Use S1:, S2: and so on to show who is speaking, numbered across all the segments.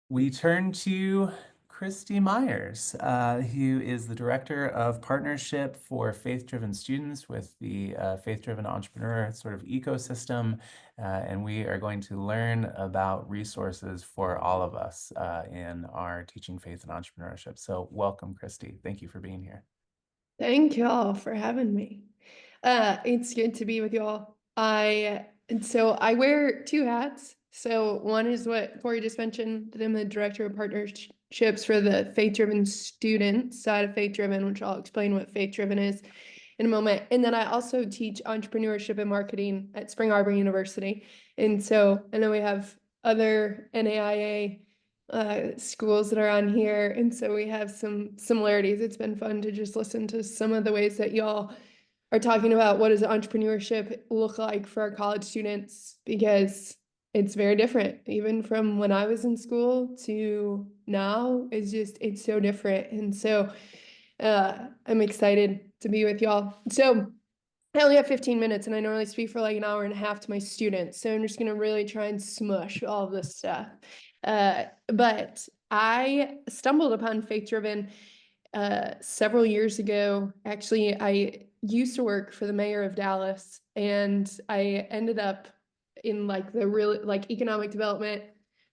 S1: We turn to Christie Myers, who is the Director of Partnership for Faith-Driven Students with the Faith-Driven Entrepreneur sort of ecosystem. And we are going to learn about resources for all of us in our teaching faith and entrepreneurship. So welcome, Christie. Thank you for being here.
S2: Thank y'all for having me. It's good to be with y'all. I wear two hats. So one is what Corey just mentioned, that I'm the director of partnerships for the faith-driven student side of faith-driven, which I'll explain what faith-driven is in a moment. And then I also teach entrepreneurship and marketing at Spring Arbor University. And so I know we have other NAIA schools that are on here. And so we have some similarities. It's been fun to just listen to some of the ways that y'all are talking about what does entrepreneurship look like for our college students, because it's very different. Even from when I was in school to now, it's so different. And so I'm excited to be with y'all. So I only have 15 minutes and I normally speak for like an hour and a half to my students. So I'm just going to really try and smush all of this stuff. But I stumbled upon Faith Driven several years ago. Actually, I used to work for the mayor of Dallas, and I ended up in like the real like economic development,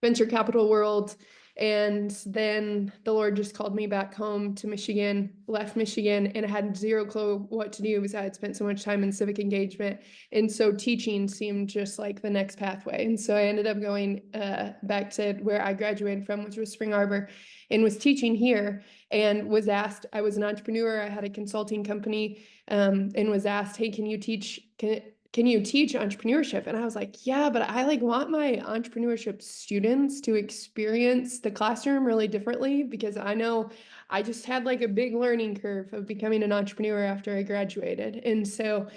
S2: venture capital world. And then the Lord just called me back home to Michigan, left Michigan, and I had zero clue what to do because I had spent so much time in civic engagement. And so teaching seemed just like the next pathway. And so I ended up going back to where I graduated from, which was Spring Arbor, and was teaching here and was asked, I was an entrepreneur, I had a consulting company, and was asked, hey, can you teach entrepreneurship? And I was like, yeah, but I like want my entrepreneurship students to experience the classroom really differently, because I know I just had like a big learning curve of becoming an entrepreneur after I graduated. And so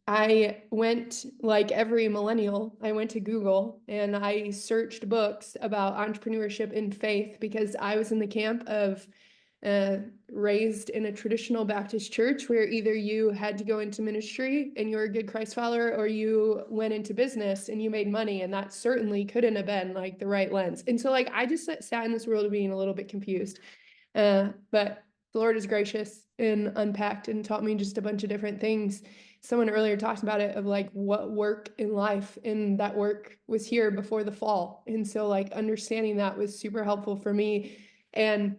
S2: I went, like every millennial, I went to Google and I searched books about entrepreneurship and faith, because I was in the camp of raised in a traditional Baptist church where either you had to go into ministry and you were a good Christ follower, or you went into business and you made money. And that certainly couldn't have been like the right lens. And so like I just sat in this world of being a little bit confused. But the Lord is gracious and unpacked and taught me just a bunch of different things. Someone earlier talked about it, of like what work in life, and that work was here before the fall. And so like understanding that was super helpful for me. And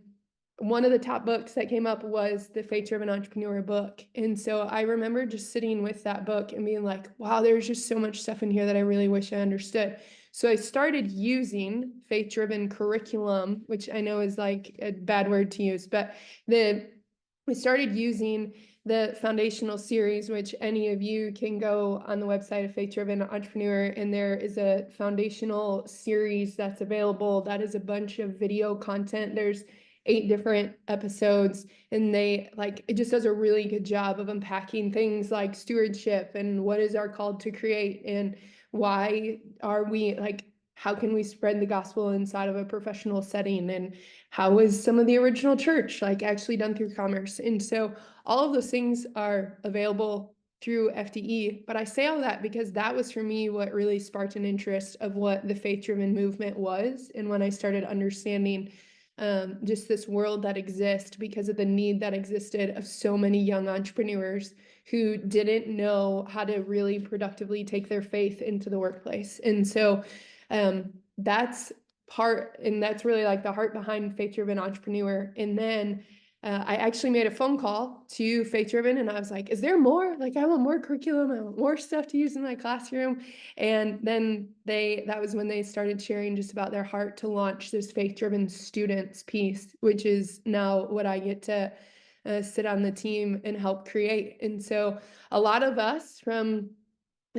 S2: one of the top books that came up was the Faith Driven Entrepreneur book. And so I remember just sitting with that book and being like, wow, there's just so much stuff in here that I really wish I understood. So I started using Faith Driven curriculum, which I know is like a bad word to use, but we started using the foundational series, which any of you can go on the website of Faith Driven Entrepreneur, and there is a foundational series that's available. That is a bunch of video content. There's 8 different episodes, and it just does a really good job of unpacking things like stewardship and what is our call to create, and why are we like, how can we spread the gospel inside of a professional setting, and how is some of the original church like actually done through commerce. And so all of those things are available through FDE. But I say all that because that was for me what really sparked an interest of what the faith-driven movement was, and when I started understanding just this world that exists because of the need that existed of so many young entrepreneurs who didn't know how to really productively take their faith into the workplace. And so that's and that's really like the heart behind Faith Driven Entrepreneur. And then I actually made a phone call to Faith Driven and I was like, is there more? Like, I want more curriculum, I want more stuff to use in my classroom. And then that was when they started sharing just about their heart to launch this Faith-Driven Students piece, which is now what I get to sit on the team and help create. And so a lot of us from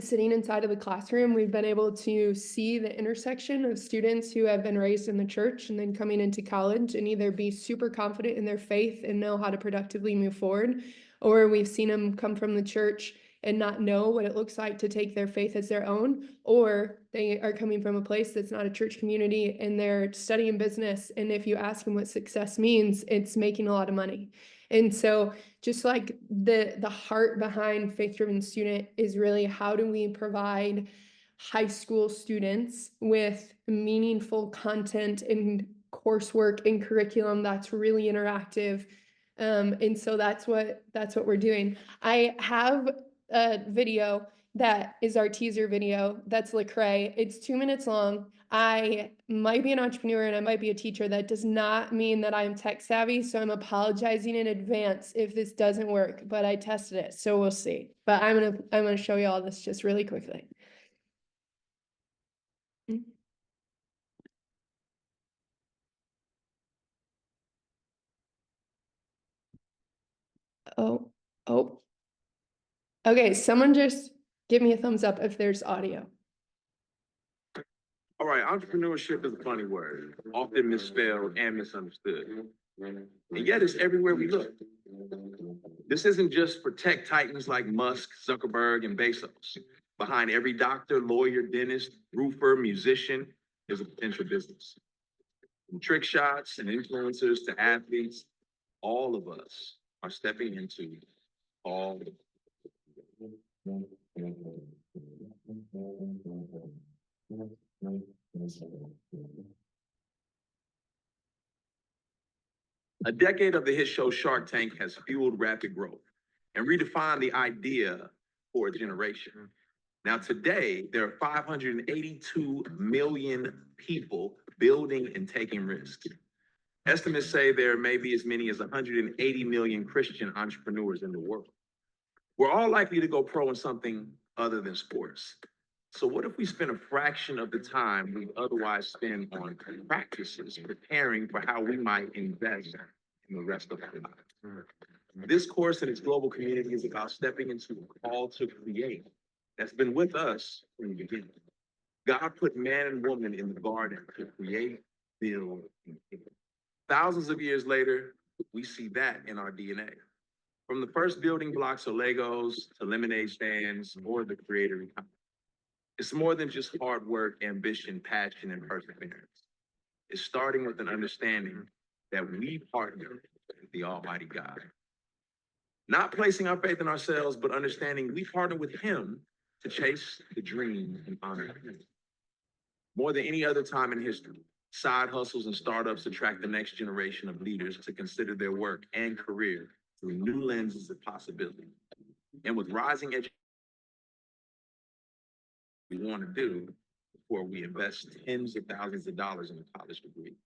S2: sitting inside of the classroom, we've been able to see the intersection of students who have been raised in the church and then coming into college and either be super confident in their faith and know how to productively move forward, or we've seen them come from the church and not know what it looks like to take their faith as their own, or they are coming from a place that's not a church community and they're studying business. And if you ask them what success means, it's making a lot of money. And so just like the heart behind Faith Driven Student is really, how do we provide high school students with meaningful content and coursework and curriculum that's really interactive. And so that's what we're doing. I have a video that is our teaser video. That's Lecrae. It's 2 minutes long. I might be an entrepreneur and I might be a teacher. That does not mean that I'm tech savvy. So I'm apologizing in advance if this doesn't work, but I tested it. So we'll see. But I'm gonna show you all this just really quickly. Oh, oh. Okay, someone just give me a thumbs up if there's audio.
S3: All right, entrepreneurship is a funny word, often misspelled and misunderstood. And yet it's everywhere we look. This isn't just for tech titans like Musk, Zuckerberg, and Bezos. Behind every doctor, lawyer, dentist, roofer, musician, there's a potential business. From trick shots and influencers to athletes, all of us are stepping into all. A decade of the hit show Shark Tank has fueled rapid growth and redefined the idea for a generation. Now, today, there are 582 million people building and taking risks. Estimates say there may be as many as 180 million Christian entrepreneurs in the world. We're all likely to go pro in something other than sports. So what if we spend a fraction of the time we otherwise spend on practices preparing for how we might invest in the rest of our lives? This course and its global community is about stepping into a call to create that's been with us from the beginning. God put man and woman in the garden to create, build, and give. Thousands of years later, we see that in our DNA. From the first building blocks of Legos to lemonade stands or the creator economy. It's more than just hard work, ambition, passion, and perseverance. It's starting with an understanding that we partner with the Almighty God. Not placing our faith in ourselves, but understanding we partner with Him to chase the dream and honor Him. More than any other time in history, side hustles and startups attract the next generation of leaders to consider their work and career through new lenses of possibility. And with rising education, we want to do before we invest tens of thousands of dollars in a college degree.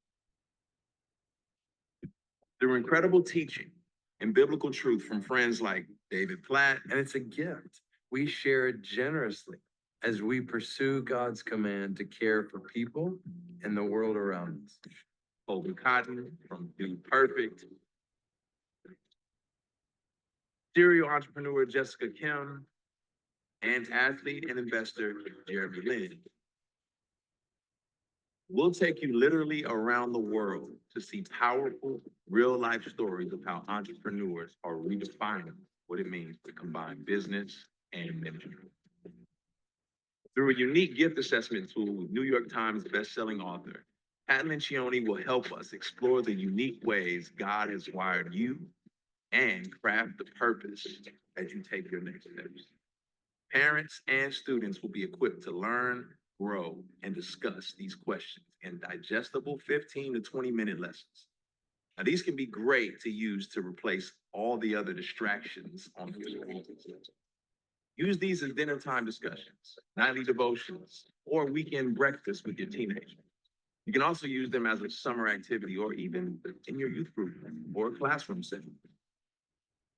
S3: Through incredible teaching and biblical truth from friends like David Platt,
S4: And it's a gift. We share it generously as we pursue God's command to care for people and the world around us.
S3: Colby Cotton from Dude Perfect, serial entrepreneur Jessica Kim, and athlete and investor Jeremy Lin. We'll take you literally around the world to see powerful, real-life stories of how entrepreneurs are redefining what it means to combine business and ministry. Through a unique gift assessment tool with New York Times best-selling author, Pat Lencioni will help us explore the unique ways God has wired you and craft the purpose as you take your next steps. Parents and students will be equipped to learn, grow, and discuss these questions in digestible 15 to 20-minute lessons. Now, these can be great to use to replace all the other distractions on your screen. Use these as dinner time discussions, nightly devotions, or weekend breakfast with your teenager. You can also use them as a summer activity or even in your youth group or a classroom setting.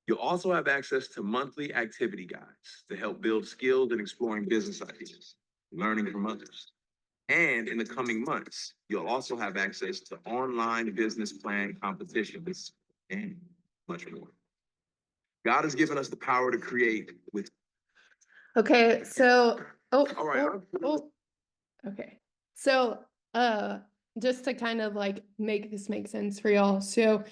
S3: You'll also have access to monthly activity guides to help build skills in exploring business ideas, learning from others. And in the coming months, you'll also have access to online business plan competitions and much more. God has given us the power to create with.
S2: Okay, so
S3: All right.
S2: okay. So just to kind of like make this make sense for y'all. So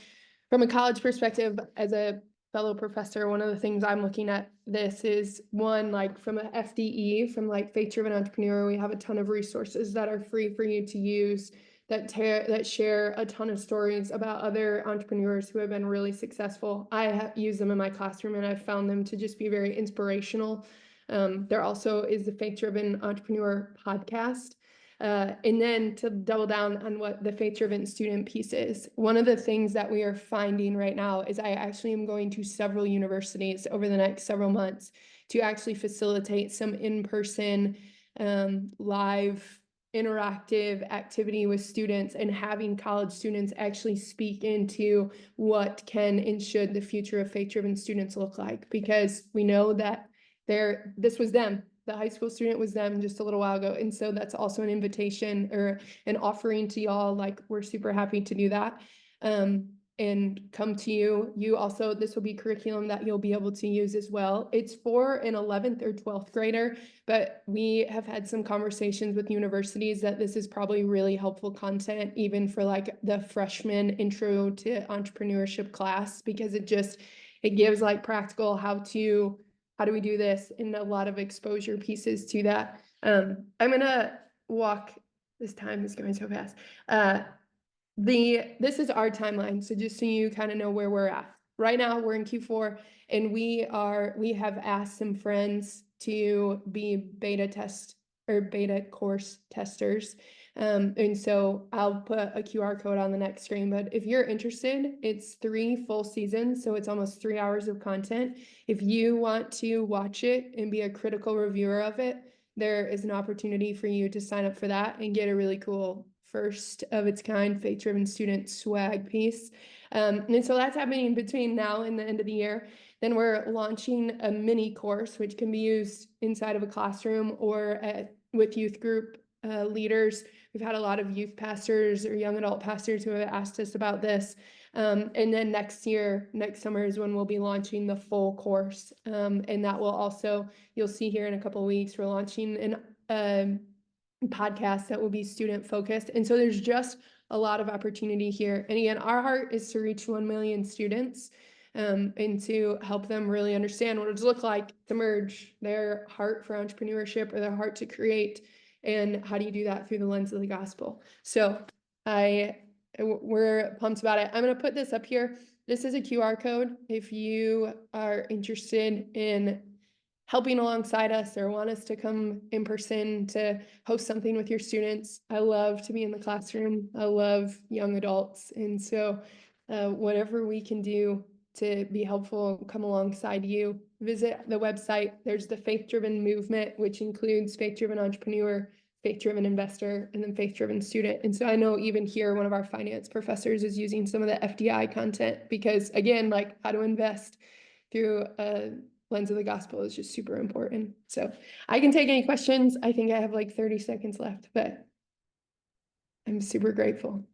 S2: from a college perspective, as a fellow professor, one of the things I'm looking at this is one, like from a FDE, from like Faith Driven Entrepreneur, we have a ton of resources that are free for you to use that share a ton of stories about other entrepreneurs who have been really successful. I have used them in my classroom and I've found them to just be very inspirational. There also is the Faith Driven Entrepreneur podcast. And then to double down on what the Faith Driven student piece is, one of the things that we are finding right now is I actually am going to several universities over the next several months to actually facilitate some in-person live interactive activity with students and having college students actually speak into what can and should the future of faith-driven students look like, because we know that this was them. The high school student was them just a little while ago. And so that's also an invitation or an offering to y'all. Like, we're super happy to do that. And come to you. You also, this will be curriculum that you'll be able to use as well. It's for an 11th or 12th grader, but we have had some conversations with universities that this is probably really helpful content, even for like the freshman intro to entrepreneurship class, because it gives like practical how do we do this, and a lot of exposure pieces to that. I'm gonna walk, this time is going so fast. This is our timeline, so just so you kind of know where we're at. Right now, we're in Q4, and we have asked some friends to be beta course testers. And so I'll put a QR code on the next screen, but if you're interested, it's 3 full seasons, so it's almost 3 hours of content. If you want to watch it and be a critical reviewer of it, there is an opportunity for you to sign up for that and get a really cool first of its kind faith-driven student swag piece. And so that's happening between now and the end of the year. Then we're launching a mini course, which can be used inside of a classroom or with youth group leaders. We've had a lot of youth pastors or young adult pastors who have asked us about this. And then next summer is when we'll be launching the full course. And that will also, you'll see here in a couple of weeks, we're launching an podcast that will be student focused. And so there's just a lot of opportunity here. And again, our heart is to reach 1 million students and to help them really understand what it would look like to merge their heart for entrepreneurship or their heart to create. And how do you do that through the lens of the gospel? So we're pumped about it. I'm going to put this up here. This is a QR code. If you are interested in helping alongside us or want us to come in person to host something with your students, I love to be in the classroom. I love young adults. And so whatever we can do to be helpful, come alongside you, visit the website. There's the faith-driven movement, which includes faith-driven entrepreneur, faith-driven investor, and then faith-driven student. And so I know even here, one of our finance professors is using some of the FDI content because, again, like how to invest through a lens of the gospel is just super important. So I can take any questions. I think I have like 30 seconds left, but I'm super grateful.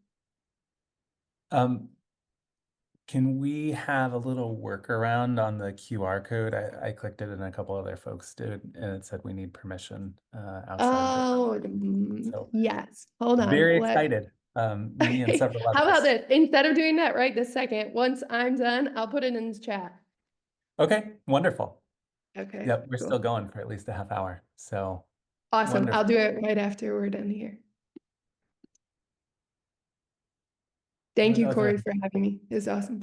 S1: Can we have a little workaround on the QR code? I clicked it and a couple other folks did, and it said we need permission outside the.
S2: Oh,
S1: So
S2: yes. Hold on.
S1: very excited. Me and several
S2: How about
S1: others.
S2: this? Instead of doing that right this second, once I'm done, I'll put it in the chat.
S1: Okay, wonderful.
S2: Okay.
S1: Yep, we're
S2: cool.
S1: still going for at least a half hour. So
S2: Awesome.
S1: wonderful.
S2: I'll do it right after we're done here. Thank
S1: What
S2: you,
S1: other-
S2: Corey, for having me. It was awesome.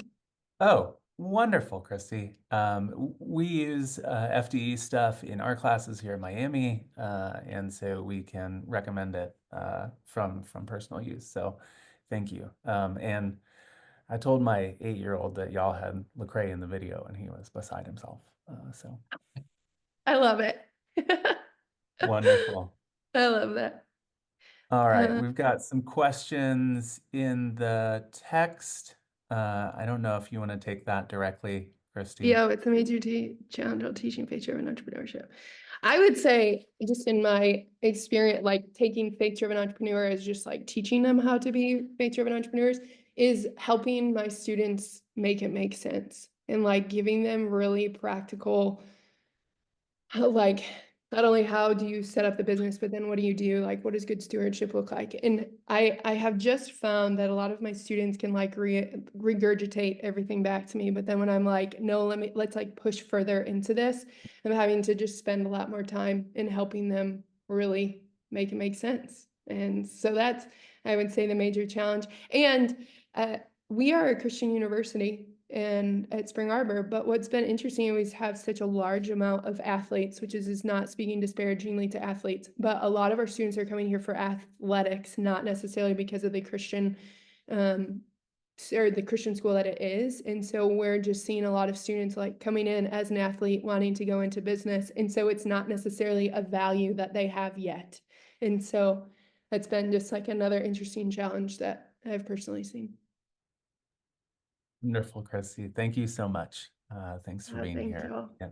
S1: Oh, wonderful, Christy. We use FDE stuff in our classes here in Miami, and so we can recommend it from personal use. So thank you. And I told my 8-year-old that y'all had Lecrae in the video, and he was beside himself. So
S2: I love it.
S1: wonderful.
S2: I love that.
S1: All right,
S2: Uh,
S1: we've got some questions in the text. I don't know if you want to take that directly, Christy.
S2: Yeah, it's a major challenge on teaching faith-driven entrepreneurship. I would say, just in my experience, like taking faith-driven entrepreneur is just like teaching them how to be faith-driven entrepreneurs, is helping my students make it make sense and like giving them really practical, like not only how do you set up the business, but then what do you do? Like, what does good stewardship look like? And I have just found that a lot of my students can like regurgitate everything back to me. But then when I'm like, no, let's like push further into this, I'm having to just spend a lot more time in helping them really make it make sense. And so that's, I would say, the major challenge. And we are a Christian university. and at Spring Arbor. But what's been interesting is we have such a large amount of athletes, which is not speaking disparagingly to athletes, but a lot of our students are coming here for athletics, not necessarily because of the Christian or the Christian school that it is. And so we're just seeing a lot of students like coming in as an athlete, wanting to go into business. And so it's not necessarily a value that they have yet. And so that's been just like another interesting challenge that I've personally seen.
S1: Wonderful, Christie. Thank you so much. Thanks for being
S2: Thank
S1: here.
S2: you all.
S1: Yeah.